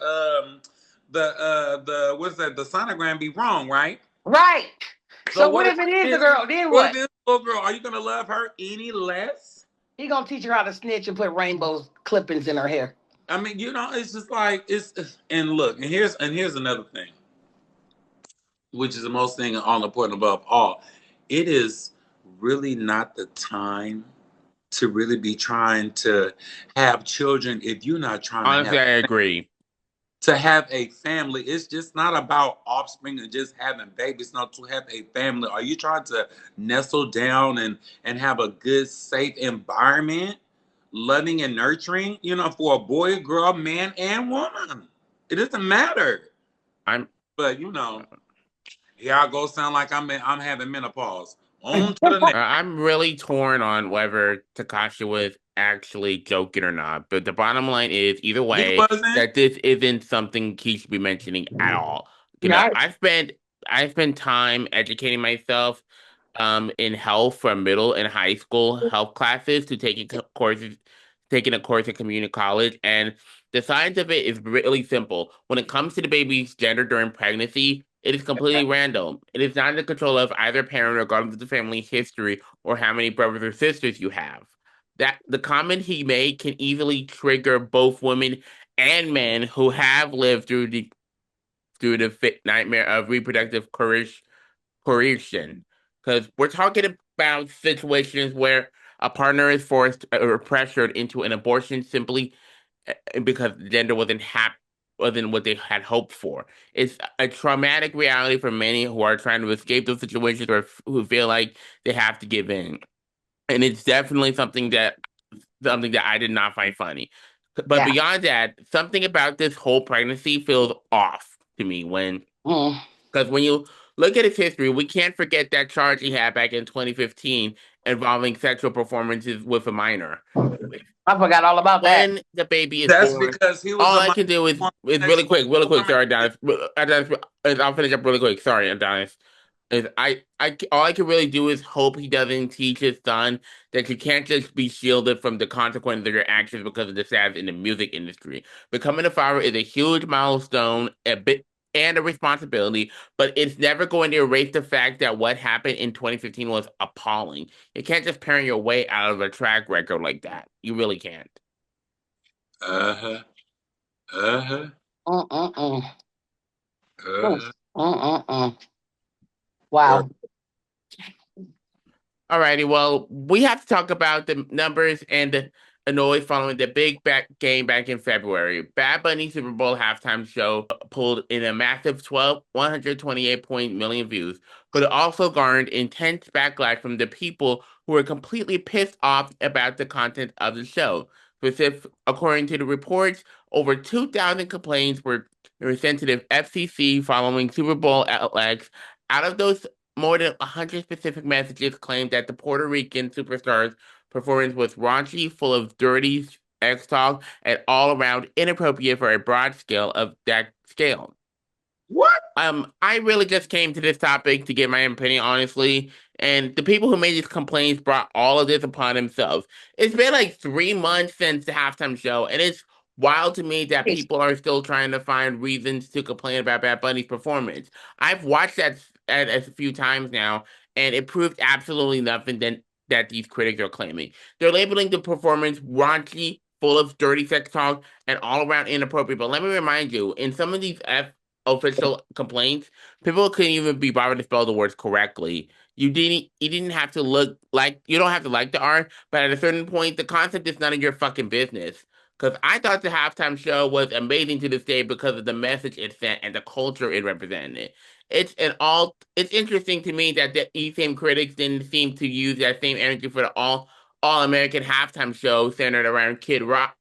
D: what's that, the sonogram be wrong, right?
B: Right.
D: So
B: So what if it is the
D: is
B: girl? Then
D: what if
B: what?
D: this little girl? Are you gonna love her any less?
B: He gonna teach her how to snitch and put rainbow clippings in her hair.
D: I mean, it's just like and look, and here's another thing, which is the most thing all important above all. It is really not the time to really be trying to have children if you're not trying
C: Honestly, I agree.
D: to have a family. It's just not about offspring and just having babies. Not to have a family. Are you trying to nestle down and have a good, safe environment, loving and nurturing? For a boy, girl, man, and woman. It doesn't matter.
C: I'm
D: But here I go. Sound like I'm having menopause. On to the next.
C: I'm really torn on whether Takashi was actually joking or not. But the bottom line is, either
D: He
C: way,
D: wasn't.
C: that this isn't something he should be mentioning at all.
B: Right.
C: I spent time educating myself in health from middle and high school health classes to taking a course at community college, and the science of it is really simple. When it comes to the baby's gender during pregnancy, it is completely random. It is not in the control of either parent, regardless of the family history or how many brothers or sisters you have. That the comment he made can easily trigger both women and men who have lived through the nightmare of reproductive coercion. Because we're talking about situations where a partner is forced or pressured into an abortion simply because gender wasn't what they had hoped for. It's a traumatic reality for many who are trying to escape those situations or who feel like they have to give in. And it's definitely something that I did not find funny. But
B: Yeah.
C: beyond that, something about this whole pregnancy feels off to me
B: Mm.
C: because when you look at his history, we can't forget that charge he had back in 2015 involving sexual performances with a minor.
B: I forgot all about that.
C: When the baby is
D: That's
C: born,
D: because he was
C: all
D: a
C: I can do is
D: sexual
C: really quick.
D: performance.
C: Sorry, Adonis. I'll finish up really quick. Sorry, Adonis. Is all I can really do is hope he doesn't teach his son that you can't just be shielded from the consequences of your actions because of the status in the music industry. Becoming a father is a huge milestone, a bit and a responsibility, but it's never going to erase the fact that what happened in 2015 was appalling. You can't just parent your way out of a track record like that. You really can't.
D: Uh-huh. Uh-huh.
B: Mm-mm-mm. Mm.
D: Uh-huh.
B: Mm-mm-mm.
D: Girl.
B: Wow.
C: Alrighty, well, we have to talk about the numbers and the noise following the big game back in February. Bad Bunny Super Bowl halftime show pulled in a massive 128 million views, but it also garnered intense backlash from the people who were completely pissed off about the content of the show. According to the reports, over 2,000 complaints were sent to the FCC following Super Bowl LX. Out of those more than 100 specific messages claimed that the Puerto Rican superstar's performance was raunchy, full of dirty sex talk, and all around inappropriate for a broad scale of that scale.
D: What?
C: I really just came to this topic to get my opinion, honestly. And the people who made these complaints brought all of this upon themselves. It's been like 3 months since the halftime show, and it's wild to me that people are still trying to find reasons to complain about Bad Bunny's performance. I've watched that a few times now, and it proved absolutely nothing that these critics are claiming. They're labeling the performance raunchy, full of dirty sex talk, and all around inappropriate. But let me remind you, in some of these official complaints, people couldn't even be bothered to spell the words correctly. You didn't have to look like you don't have to like the art, but at a certain point, the concept is none of your fucking business. Because I thought the halftime show was amazing to this day because of the message it sent and the culture it represented. It's interesting to me that these same critics didn't seem to use that same energy for the all American halftime show centered around Kid Rock.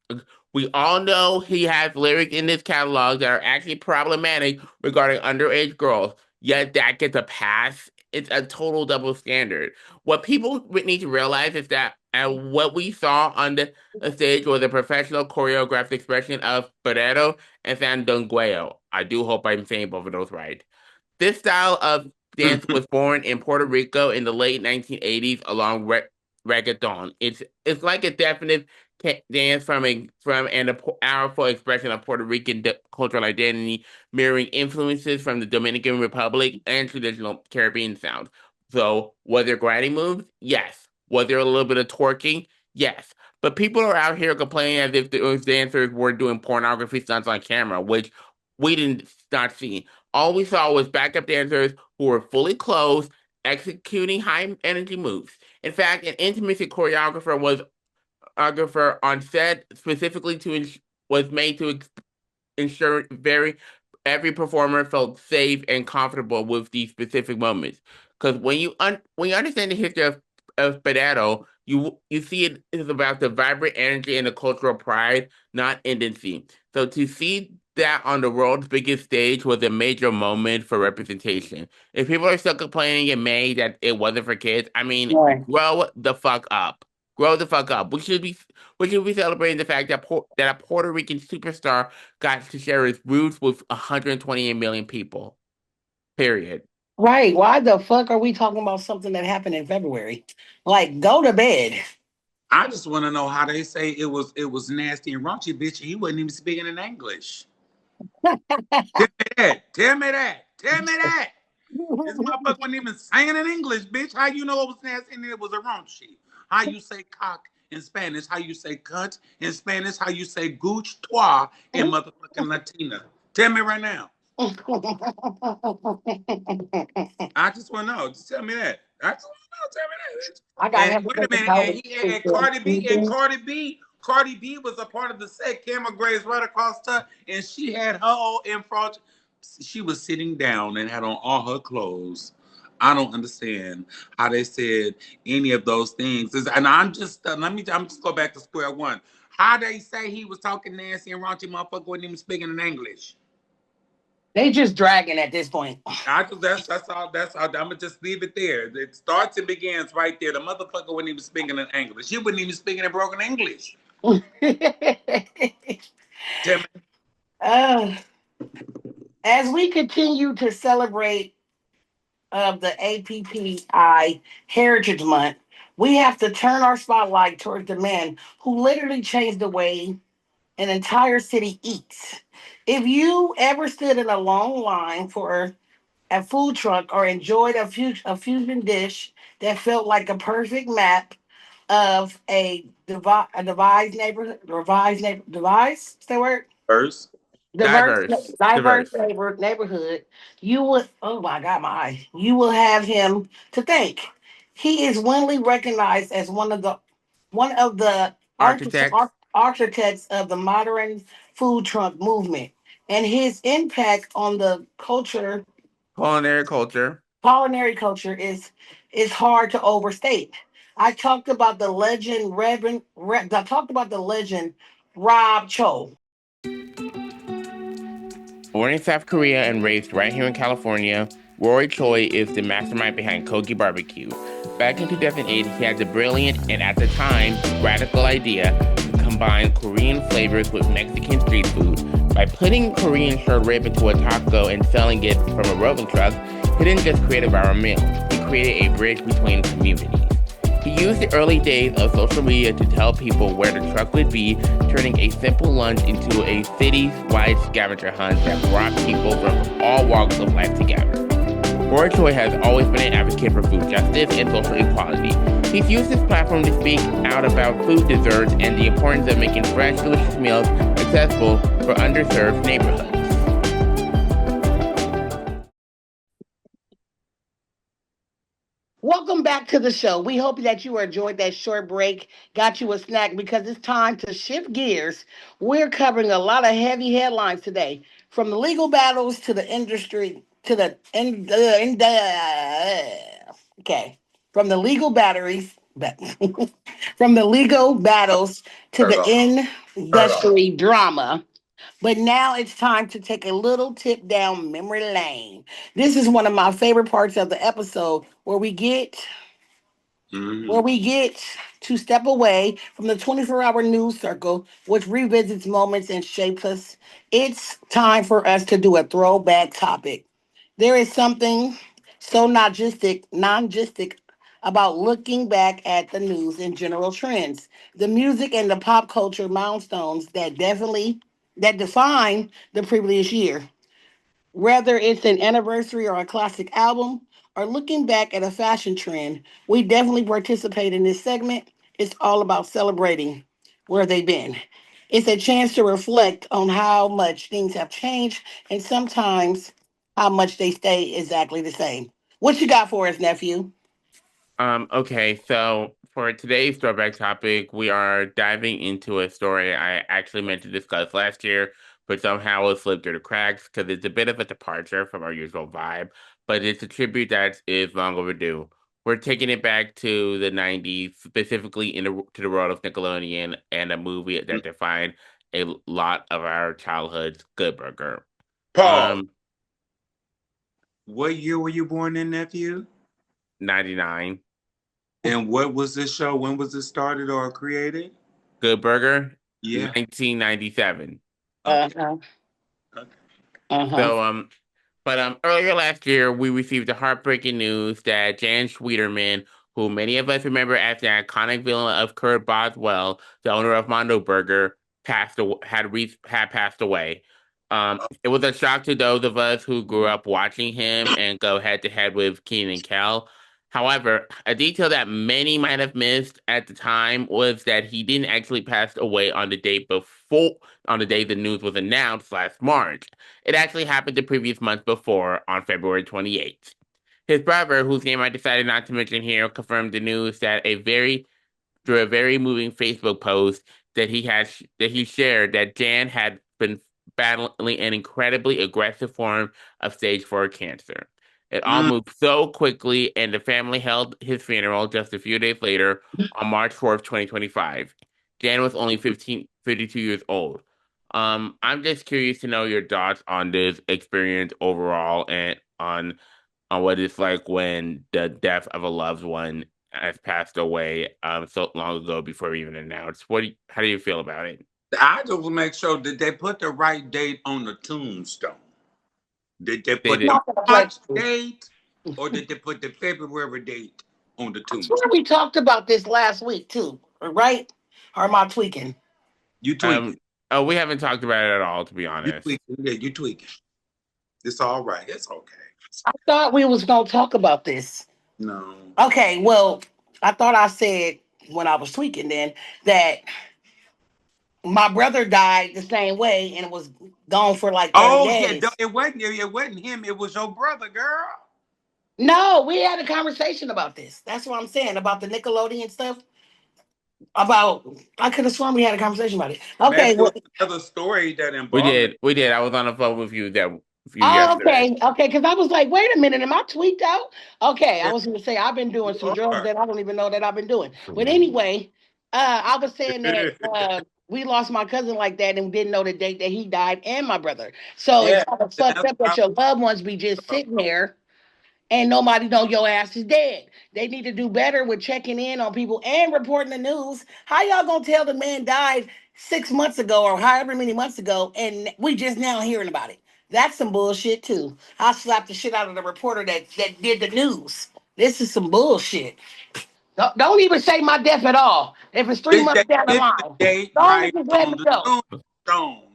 C: We all know he has lyrics in his catalog that are actually problematic regarding underage girls, yet that gets a pass. It's a total double standard. What people need to realize is that what we saw on the stage was a professional choreographed expression of Barrero and Sandungueo. I do hope I'm saying both of those right. This style of dance was born in Puerto Rico in the late 1980s along reggaeton. It's like a definite dance from an powerful expression of Puerto Rican cultural identity, mirroring influences from the Dominican Republic and traditional Caribbean sounds. So, was there grinding moves? Yes. Was there a little bit of twerking? Yes. But people are out here complaining as if those dancers were doing pornography stunts on camera, which we did not see. All we saw was backup dancers who were fully clothed, executing high energy moves. In fact, an intimacy choreographer on set specifically was made to ensure every performer felt safe and comfortable with these specific moments. Because when you understand the history of Pedero, you see it is about the vibrant energy and the cultural pride, not intimacy. So to see that on the world's biggest stage was a major moment for representation. If people are still complaining in May that it wasn't for kids, I mean,
B: Right.
C: grow the fuck up. Grow the fuck up. We should be celebrating the fact that a Puerto Rican superstar got to share his roots with 128 million people. Period.
B: Right. Why the fuck are we talking about something that happened in February? Like, go to bed.
D: I just want to know how they say it was nasty and raunchy, bitch. He wasn't even speaking in English. Tell me that. Tell me that. Tell me that. This motherfucker wasn't even saying in English, bitch. How you know it was nasty and it was a raunchy? How you say cock in Spanish? How you say cunt in Spanish? How you say gooch toi in motherfucking Latina? Tell me right now. I just want to know. Just tell me that. I just want to know. Tell me that, bitch.
B: I gotta
D: And
B: have
D: wait a minute. And he and Cardi B was a part of the set. Camera Grace right across her, and she had her own in front. She was sitting down and had on all her clothes. I don't understand how they said any of those things. And I'm just I'm just go back to square one. How they say he was talking nasty and raunchy, motherfucker wasn't even speaking in English.
B: They just dragging at this point.
D: That's all. I'm gonna just leave it there. It starts and begins right there. The motherfucker wasn't even speaking in English. He wasn't even speaking in broken English. Tell me.
B: uh, as we continue to celebrate the APPI Heritage Month, we have to turn our spotlight towards the men who literally changed the way an entire city eats. If you ever stood in a long line for a food truck or enjoyed a fusion dish that felt like a perfect map of a devised is that word?
D: First,
B: Diverse,
C: Diverse.
B: diverse
C: Diverse.
B: neighborhood, you would, oh my God, my eye. You will have him to thank. He is widely recognized as one of the
C: Architects.
B: architects of the modern food truck movement, and his impact on the
C: Culinary culture.
B: culinary culture is hard to overstate. I talked about the legend Rob Cho.
C: Born in South Korea and raised right here in California, Roy Choi is the mastermind behind Kogi Barbecue. Back in 2008, he had the brilliant and at the time radical idea to combine Korean flavors with Mexican street food. By putting Korean short rib into a taco and selling it from a roving truck, he didn't just create a viral meal, he created a bridge between communities. He used the early days of social media to tell people where the truck would be, turning a simple lunch into a city-wide scavenger hunt that brought people from all walks of life together. Roy Choi has always been an advocate for food justice and social equality. He's used his platform to speak out about food deserts and the importance of making fresh, delicious meals accessible for underserved neighborhoods.
B: Welcome back to the show. We hope that you enjoyed that short break, got you a snack because it's time to shift gears. We're covering a lot of heavy headlines today, from the legal battles to the industry to the okay, from the legal batteries, from the legal battles to the industry drama. But now it's time to take a little tip down memory lane. This is one of my favorite parts of the episode where we get to step away from the 24-hour news circle, which revisits moments and shapes us. It's time for us to do a throwback topic. There is something so non-gistic about looking back at the news and general trends, the music and the pop culture milestones that define the previous year. Whether it's an anniversary or a classic album, or looking back at a fashion trend, we definitely participate in this segment. It's all about celebrating where they've been. It's a chance to reflect on how much things have changed and sometimes how much they stay exactly the same. What you got for us, nephew?
C: Okay, so for today's throwback topic, we are diving into a story I actually meant to discuss last year, but somehow it slipped through the cracks because it's a bit of a departure from our usual vibe, but it's a tribute that is long overdue. We're taking it back to the 90s, specifically to the world of Nickelodeon and a movie that defined a lot of our childhoods, Good Burger.
D: Paul,
C: Um,
D: what year were you born in, nephew?
C: 99.
D: And what was this show? When was it started or created?
C: Good Burger,
D: Yeah.
C: 1997.
B: Uh
D: Okay.
B: huh.
D: Okay.
B: Uh huh.
C: So, but earlier last year, we received the heartbreaking news that Jan Schwieterman, who many of us remember as the iconic villain of Kurt Boswell, the owner of Mondo Burger, had passed away. It was a shock to those of us who grew up watching him and go head to head with Keenan and Kel. However, a detail that many might have missed at the time was that he didn't actually pass away on the day the news was announced last March. It actually happened the previous month before, on February 28th. His brother, whose name I decided not to mention here, confirmed the news through a very moving Facebook post that he shared that Jan had been battling an incredibly aggressive form of stage 4 cancer. It all
D: Mm.
C: moved so quickly, and the family held his funeral just a few days later on March 4th, 2025. Jan was only 52 years old. I'm just curious to know your thoughts on this experience overall and on what it's like when the death of a loved one has passed away so long ago before even announced. How do you feel about it?
D: I just will make sure that they put the right date on the tombstone. Did they
C: They
D: put the
C: did.
B: Not gonna play.
D: March date or did they put the February date on the
B: I swear
D: tombstone?
B: we talked about this last week too, right? Or am I tweaking?
D: You tweaking.
C: Um, oh, we haven't talked about it at all, to be
D: You
C: honest.
D: tweaking. Yeah, you tweaking. It's all right. It's okay.
B: I thought we was gonna talk about this.
D: No.
B: Okay, well, I thought I said when I was tweaking then that my brother died the same way and was gone for like 30
D: Oh yeah,
B: days.
D: it wasn't him, it was your brother, girl.
B: No, we had a conversation about this. That's what I'm saying about the Nickelodeon stuff. About I could have sworn we had a conversation about it.
D: Maybe
B: Okay,
D: it was
B: well,
D: another story that
C: We
D: involved it.
C: did. We did. I was on the phone with you
B: oh,
C: yesterday.
B: okay, because I was like, wait a minute, am I tweaked out? Okay, I
D: Yeah,
B: was going to say I've been doing
D: you
B: some drugs
D: are.
B: that I don't even know that I've been doing. But anyway, I was saying that we lost my cousin like that and didn't know the date that he died and my brother. So it's
D: Yeah,
B: kind of
D: and
B: fucked
D: that's
B: up that
D: why
B: your loved ones be just sitting there. and nobody know your ass is dead. They need to do better with checking in on people and reporting the news. How y'all gonna tell the man died 6 months ago or however many months ago, and we just now hearing about it? That's some bullshit too. I slapped the shit out of the reporter that did the news. This is some bullshit. Don't even say my death at all. If it's three
D: Did they
B: months down the
D: get the
B: line,
D: date
B: long as
D: right
B: just let
D: on
B: me
D: the
B: go.
D: tombstone?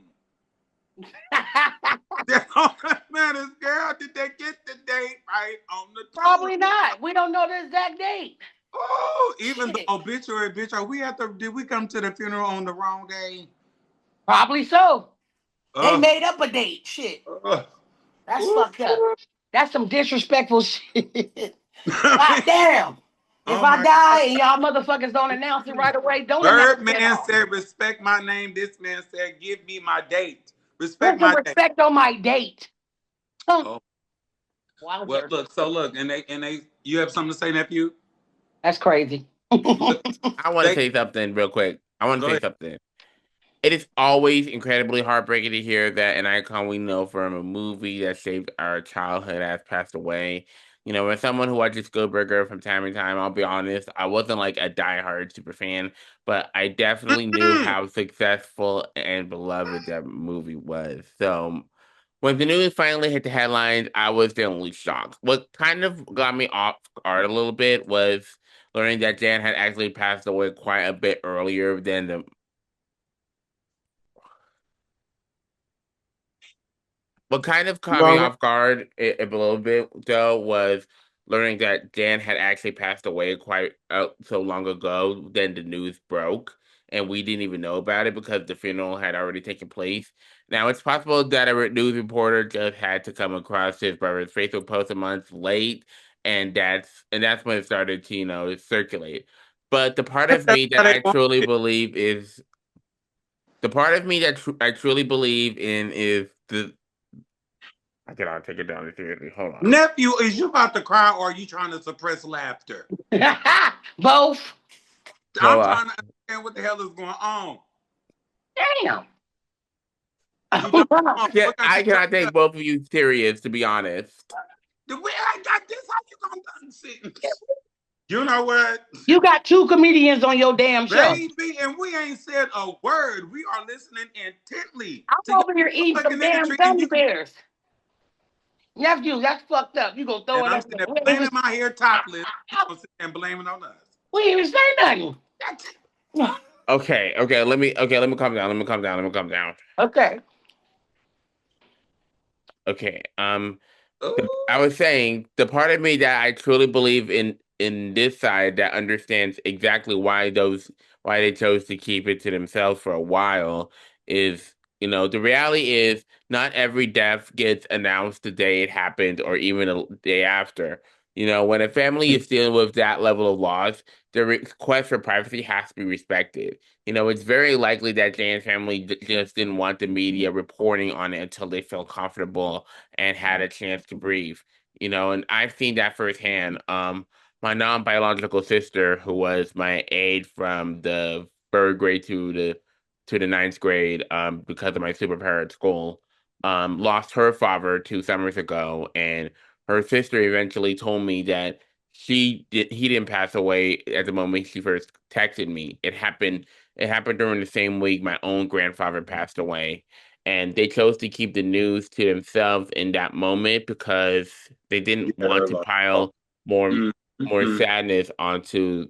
D: Man, this girl, did they get the date right on the
B: Probably
D: tombstone?
B: not. We don't know the exact date.
D: Oh, even the
B: Shit.
D: obituary, bitch. Did we come to the funeral on the wrong day?
B: Probably so. They
D: Oh,
B: made up a date. Shit.
D: oh,
B: That's
D: ooh.
B: fucked up. That's some disrespectful shit.
D: I
B: God
D: mean,
B: damn. If
D: oh
B: I
D: my God.
B: die and y'all motherfuckers don't announce it right away, don't announce it at
D: Birdman
B: all.
D: said, respect my name. This man said, give me my date.
B: Put
D: Respect
B: some
D: my date.
B: respect on my date. Huh.
D: Oh, well,
B: Wowzer.
D: look, you have something to say, nephew?
B: That's crazy.
D: Look,
C: I want to
D: they,
C: say something real quick. I want to
D: go
C: say
D: ahead.
C: something. It is always incredibly heartbreaking to hear that an icon we know from a movie that shaped our childhood has passed away. You know, as someone who watches Go from time to time, I'll be honest, I wasn't like a diehard super fan, but I definitely knew
D: Mm-mm.
C: how successful and beloved that movie was. So when the news finally hit the headlines, I was genuinely shocked. What kind of got me off guard a little bit was learning that Jan had actually passed away quite a bit earlier than the what kind of
D: You
C: caught me
D: all right?
C: off guard a little bit though was learning that Dan had actually passed away quite so long ago. Then the news broke, and we didn't even know about it because the funeral had already taken place. Now it's possible that a news reporter just had to come across his brother's Facebook post a month late, and that's when it started to circulate. But the part of
D: That's
C: me
D: how
C: that
D: they
C: I
D: want
C: truly
D: it.
C: believe is the part of me that I truly believe in is the I cannot take it down seriously. Hold on.
D: Nephew, is you about to cry or are you trying to suppress laughter?
B: Both.
C: Well,
D: I'm trying to understand what the hell is going on.
B: Damn.
D: You don't know.
C: yeah,
D: What got you
C: I cannot
D: turned
C: take
D: up?
C: both of you serious, to be honest.
D: The way I got this, how you gonna see? You know what?
B: You got two comedians on your damn show.
D: Baby, and we ain't said a word. We are listening intently
B: I'm
D: to your
B: over here eating some
D: fucking
B: damn
D: entry, and
B: gummy bears. Nephew, that's fucked up. You gonna throw it
D: I'm
B: up?
D: sitting there
B: We ain't even,
D: blaming my hair topless. You gonna sit there and blame it on us.
B: we ain't even say nothing.
C: Okay, let me calm down. Let me calm down.
B: Okay.
C: Okay. I
D: Ooh.
C: was saying the part of me that I truly believe in this side that understands exactly why they chose to keep it to themselves for a while is the reality is not every death gets announced the day it happened or even a day after. When a family is dealing with that level of loss, the request for privacy has to be respected. It's very likely that Dan's family just didn't want the media reporting on it until they felt comfortable and had a chance to breathe. And I've seen that firsthand. My non-biological sister, who was my aide from the third grade to the ninth grade, because of my superpower at school, lost her father 2 summers ago, and her sister eventually told me that he didn't pass away at the moment she first texted me. It happened during the same week my own grandfather passed away, and they chose to keep the news to themselves in that moment because they didn't want to pile more more
D: Mm-hmm.
C: sadness onto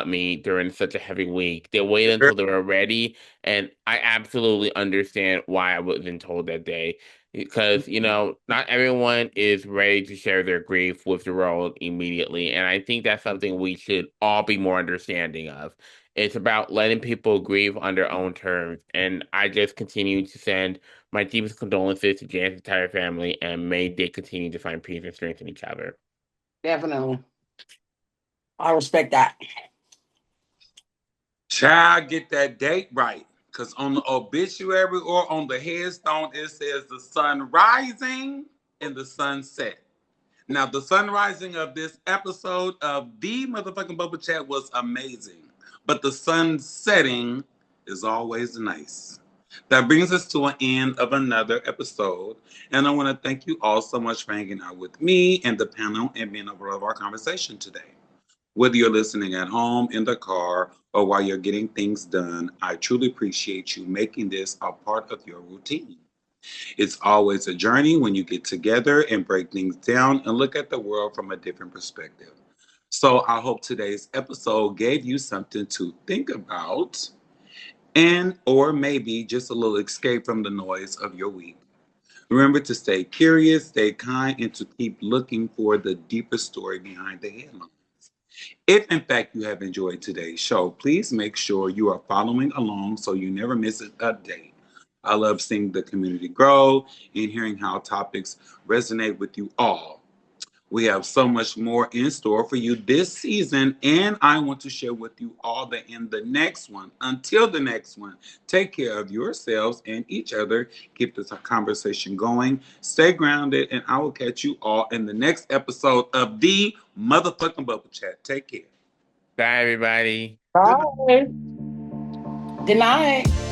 C: me during such a heavy week. They waited until they were ready, and I absolutely understand why I wasn't told that day. Because, not everyone is ready to share their grief with the world immediately. And I think that's something we should all be more understanding of. It's about letting people grieve on their own terms. And I just continue to send my deepest condolences to Jan's entire family, and may they continue to find peace and strength in each other.
B: Definitely. I respect that.
D: Child, get that date right. Because on the obituary or on the headstone, it says the sun rising and the sun set. Now, the sun rising of this episode of the motherfucking Bubble Chat was amazing. But the sun setting is always nice. That brings us to an end of another episode. And I want to thank you all so much for hanging out with me and the panel and being a part of our conversation today. Whether you're listening at home, in the car, or while you're getting things done, I truly appreciate you making this a part of your routine. It's always a journey when you get together and break things down and look at the world from a different perspective. So I hope today's episode gave you something to think about and or maybe just a little escape from the noise of your week. Remember to stay curious, stay kind, and to keep looking for the deeper story behind the headline. If in fact you have enjoyed today's show, please make sure you are following along so you never miss an update. I love seeing the community grow and hearing how topics resonate with you all. We have so much more in store for you this season, and I want to share with you all that in the next one. Until the next one, take care of yourselves and each other. Keep this conversation going. Stay grounded, and I will catch you all in the next episode of the motherfucking Bubble Chat. Take care.
C: Bye, everybody.
B: Bye. Good night.